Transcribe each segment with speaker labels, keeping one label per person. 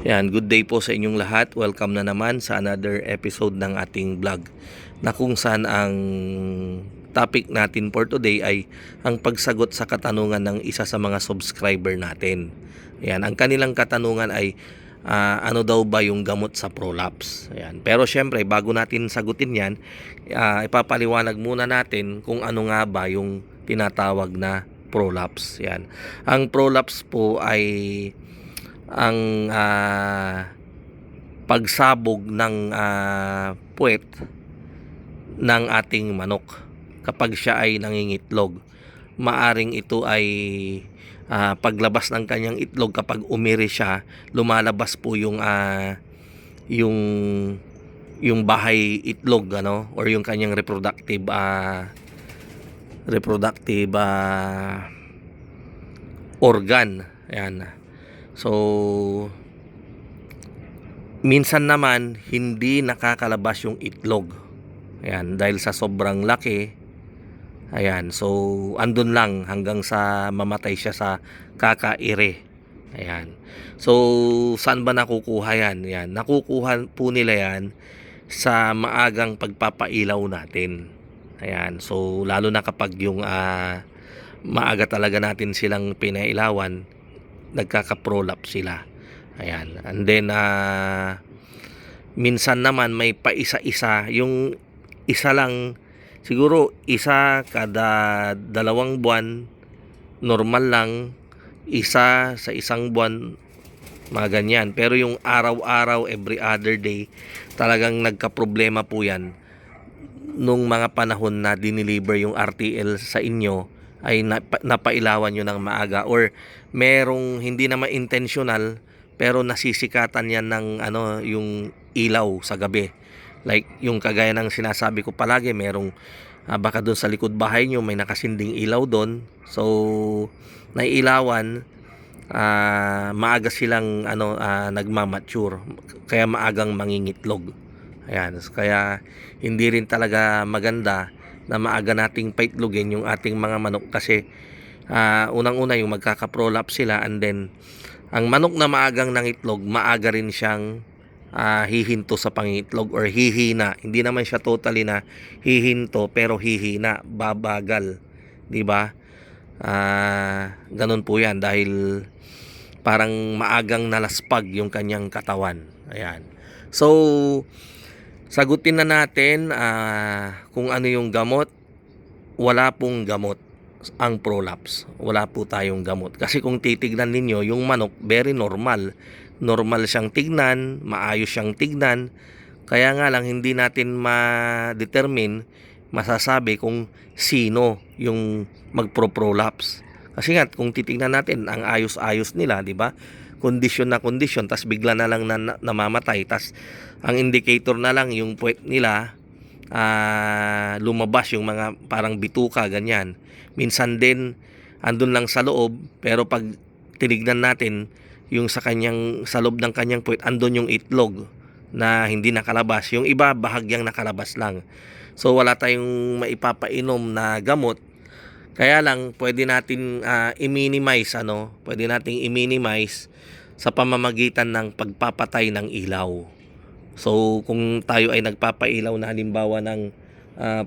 Speaker 1: Yan, good day po sa inyong lahat. Welcome na naman sa another episode ng ating vlog na kung saan ang topic natin for today ay ang pagsagot sa katanungan ng isa sa mga subscriber natin. Yan, ang kanilang katanungan ay ano daw ba yung gamot sa prolapse. Yan. Pero syempre, bago natin sagutin yan, ipapaliwanag muna natin kung ano nga ba yung tinatawag na prolapse. Yan. Ang prolapse po ay ang pagsabog ng puwet ng ating manok kapag siya ay nangingitlog. Maaring ito ay paglabas ng kanyang itlog, kapag umiri siya, lumalabas po yung bahay itlog, ano, or yung kanyang reproductive organ. Ayan. So, minsan naman hindi nakakalabas yung itlog. Ayan, dahil sa sobrang laki. Ayan, so andun lang hanggang sa mamatay siya sa kakaire. Ayan. So, saan ba nakukuha yan? Ayan, nakukuha po nila yan sa maagang pagpapailaw natin. Ayan, so lalo na kapag yung maaga talaga natin silang pinailawan, nagkaka-prolapse sila. Ayan. And then minsan naman may paisa-isa, yung isa lang, siguro isa kada 2 buwan, normal lang, isa sa 1 buwan, mga ganyan. Pero yung araw-araw, every other day, talagang nagka-problema po yan nung mga panahon na dineliver yung RTL sa inyo, ay napailawan nyo ng maaga, or merong hindi naman intentional pero nasisikatan yan ng yung ilaw sa gabi, like yung kagaya ng sinasabi ko palagi, merong baka doon sa likod bahay nyo may nakasinding ilaw doon, so nailawan, maaga silang nagmamature, kaya maagang mangingitlog. Ayan, kaya hindi rin talaga maganda na maaga nating paitlogin yung ating mga manok, kasi unang-una yung magkaka-prolapse sila, and then ang manok na maagang nangitlog, maaga rin siyang hihinto sa pangitlog or hihina. Hindi naman siya totally na hihinto, pero hihina, babagal, 'di ba? Ganun po 'yan dahil parang maagang nalaspag yung kanyang katawan. Ayan. So, sagutin na natin kung ano yung gamot. Wala pong gamot ang prolapse. Wala po tayong gamot. Kasi kung titignan ninyo, yung manok, very normal. Normal siyang tignan, maayos siyang tignan. Kaya nga lang, hindi natin masasabi kung sino yung magpro-prolapse. Kasi nga, kung titignan natin, ang ayos-ayos nila, di ba? Kondisyon na kondisyon, tas bigla na lang namamatay, tas ang indicator na lang yung puwet nila, lumabas yung mga parang bituka, ganyan. Minsan din andun lang sa loob, pero pag tinignan natin yung sa loob ng kanyang puwet, andun yung itlog na hindi nakalabas. Yung iba bahagyang nakalabas lang. So wala tayong maipapainom na gamot. Kaya lang pwede natin i-minimize, pwede nating i-minimize sa pamamagitan ng pagpapatay ng ilaw. So kung tayo ay nagpapailaw na halimbawa ng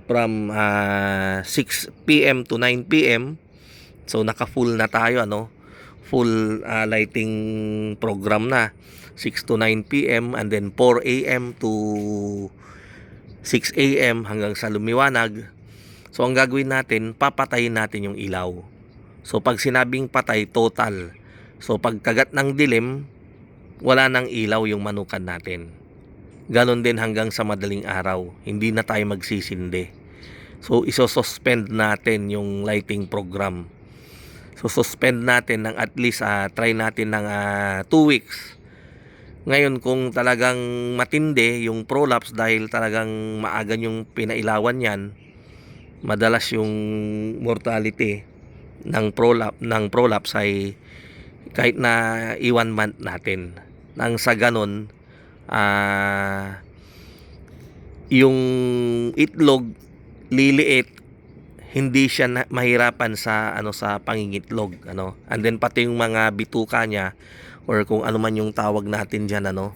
Speaker 1: from 6 PM to 9 PM, so naka-full na tayo, full lighting program na, 6 to 9 PM, and then 4 AM to 6 AM hanggang sa lumiwanag. So ang gagawin natin, papatayin natin yung ilaw. So pag sinabing patay, total. So pag kagat ng dilim, wala nang ilaw yung manukan natin. Ganon din hanggang sa madaling araw, hindi na tayo magsisindi. So iso-suspend natin yung lighting program. So suspend natin ng at least try natin ng 2 weeks. Ngayon kung talagang matindi yung prolapse, dahil talagang maagan yung pinailawan yan, madalas yung mortality ng prolapse ay kahit na 1 month natin. Nang sa ganon, yung itlog liliit, hindi siya mahirapan sa sa pangingitlog, and then pati yung mga bituka niya or kung ano man yung tawag natin diyan, ano,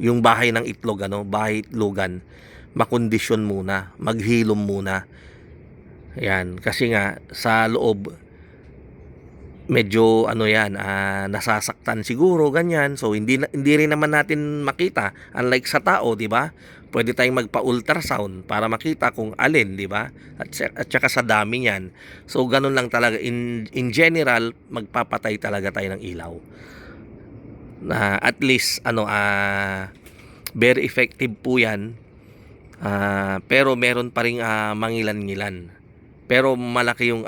Speaker 1: yung bahay ng itlog, ano, bahay itlogan, makondisyon muna, maghilom muna. Ayan, kasi nga sa loob medyo ano yan, nasasaktan siguro ganyan. So hindi rin naman natin makita, unlike sa tao, di ba? Pwede tayong magpa-ultrasound para makita kung alin, di ba? At saka sa dami niyan. So ganun lang talaga, in general magpapatay talaga tayo ng ilaw. Na at least ano, very effective po yan. Pero meron pa ring mangilan-ngilan. Pero malaki yung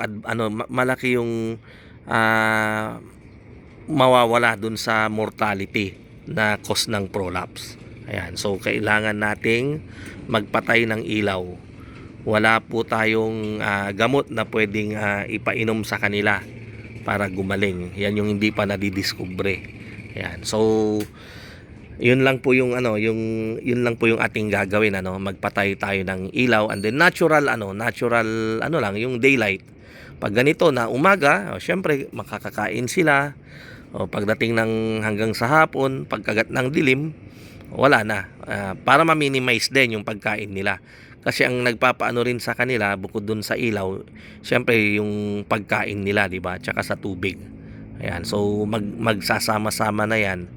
Speaker 1: malaki yung mawawala dun sa mortality na cause ng prolapse. Ayan, so kailangan nating magpatay ng ilaw. Wala po tayong gamot na pwedeng ipainom sa kanila para gumaling. Yan yung hindi pa nadidiskubre. Ayan, so yun lang po yung yun lang po yung ating gagawin, ano, magpatay tayo ng ilaw, and then natural lang yung daylight. Pag ganito na umaga, syempre makakakain sila. Pagdating ng hanggang sa hapon, pagkagat ng dilim, wala na. Para ma-minimize din yung pagkain nila. Kasi ang nagpapaano rin sa kanila bukod dun sa ilaw, syempre yung pagkain nila, di ba? Tsaka sa tubig. Ayan, so magsasama-sama na yan.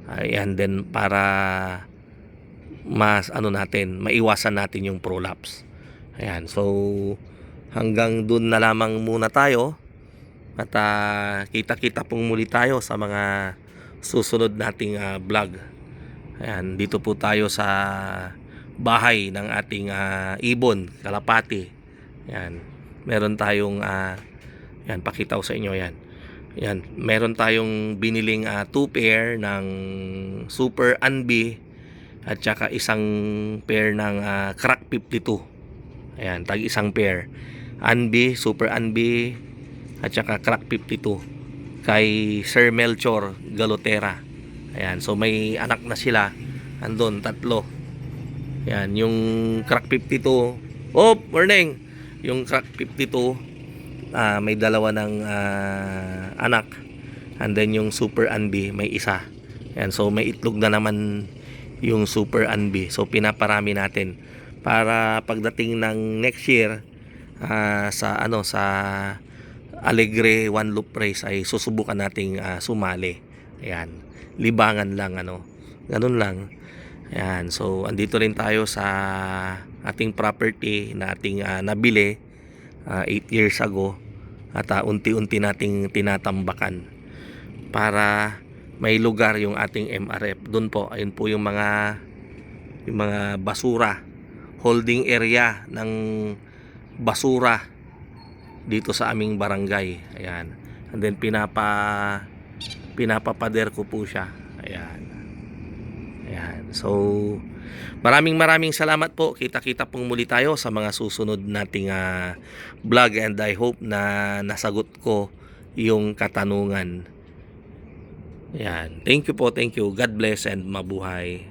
Speaker 1: Ayan din para maiwasan natin yung prolapse. Ayan, so hanggang dun na lamang muna tayo, at kita-kita pong muli tayo sa mga susunod nating vlog. Ayan, dito po tayo sa bahay ng ating ibon, kalapati. Ayan, meron tayong yan, pakita ko sa inyo yan. Yan, meron tayong biniling 2 pair ng Super Anbi at saka isang pair ng Crack 52. Ayan, tag isang pair. Anbi, Super Anbi at saka Crack 52 kay Sir Melchor Galotera. Ayan, so may anak na sila. Andun, 3. Ayan, yung Crack 52. Oh, morning! Yung Crack 52 may 2 ng anak, and then yung Super Anbi may 1. Ayan, so may itlog na naman yung Super Anbi. So pinaparami natin para pagdating ng next year sa Alegre One Loop Race ay susubukan nating sumali. Ayan, libangan lang, ganun lang. Ayan, so andito rin tayo sa ating property na ating nabili 8 years ago, at unti-unti nating tinatambakan para may lugar yung ating MRF. Doon po, ayun po yung mga basura, holding area ng basura dito sa aming barangay. Ayan, and then pinapapader ko po siya. Ayan. So maraming salamat po. Kita-kita pong muli tayo sa mga susunod nating vlog, and I hope na nasagot ko yung katanungan. Ayan. Thank you po. Thank you. God bless and mabuhay.